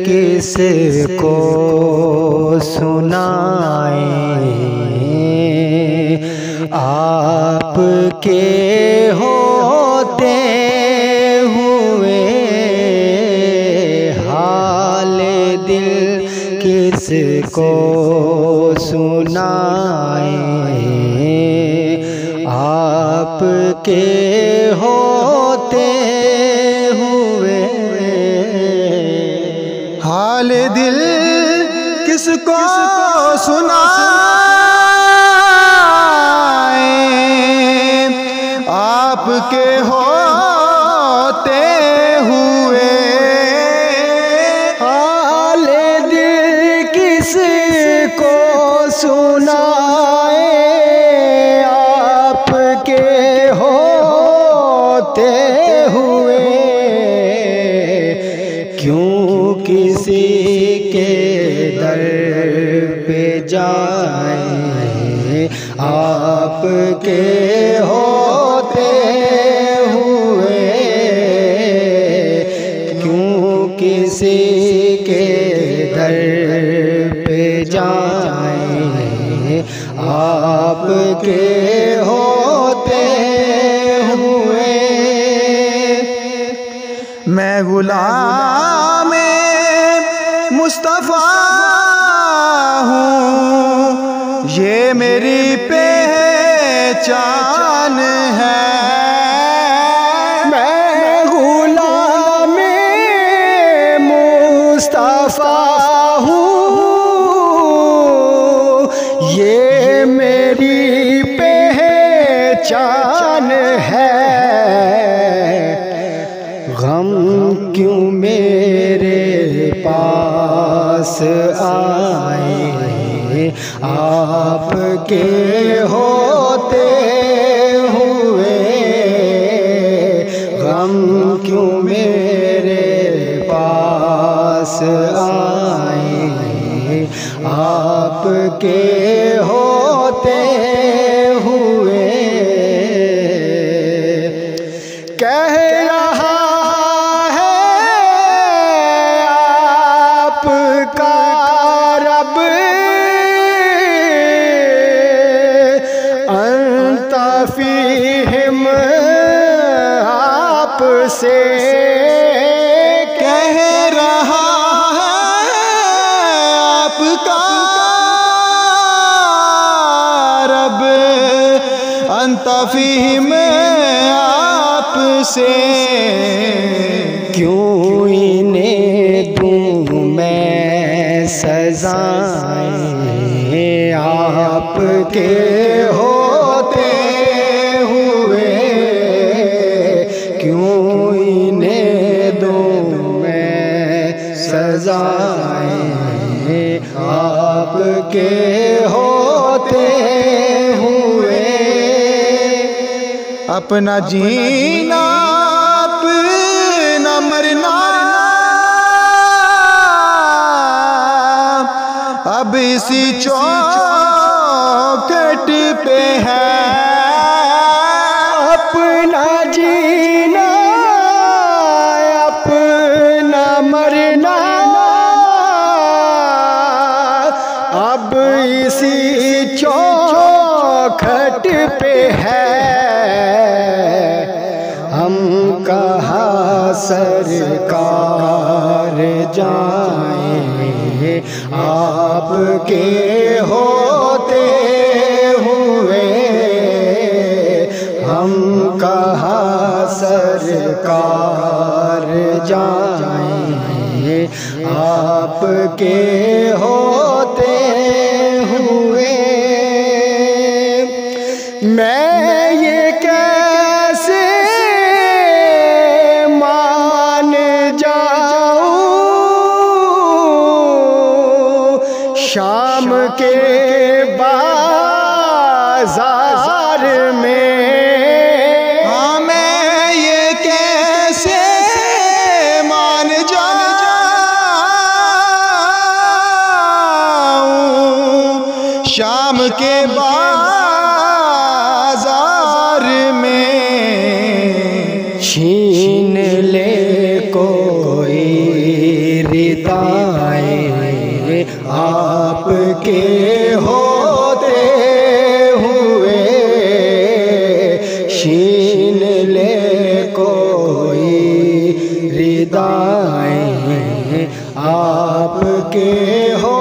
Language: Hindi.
किसको सुनाएं आपके होते हुए, हाल दिल किसको सुनाएं आपके होते हुए। हाल दिल किसको सुनाएं आपके होते हुए। हाल दिल किसको सुनाएं आपके होते हुए। क्यों किसी के दर पे जाएं आपके होते हुए। क्यों किसी के दर पे जाएं आपके होते हुए। मैं गुलाम मुस्तफ़ा हूँ, ये मेरी पहचान है। मैं गुलाम मुस्तफ़ा हूँ, ये मेरी पहचान है। गम क्यों मेरे पास आए आपके होते हुए। गम क्यों मेरे पास आए आपके होते हुए। कह रहा है आपका रब अंत फीहिम आपसे। कह रहा है आपका रब अंत फीहिम आपसे। क्यों इन्हें दूं मैं सजाएं आपके होते हुए। क्यों इन्हें दूं मैं सजाएं आपके होते हुए। अपना जीना अपना मरना अब इसी चौखट पे है। अपना जीना अपना मरना अब इसी चौखट पे है। हम कहाँ सरकार जाएं आपके होते हुए। हम कहाँ सरकार जाएं आपके होते हुए। शाम के बाजार में मैं ये कैसे मान जाऊं, शाम के बाजार में छीन ले कोई रिदाएं आपके होते हुए, छीन ले कोई रिदाएं आपके हो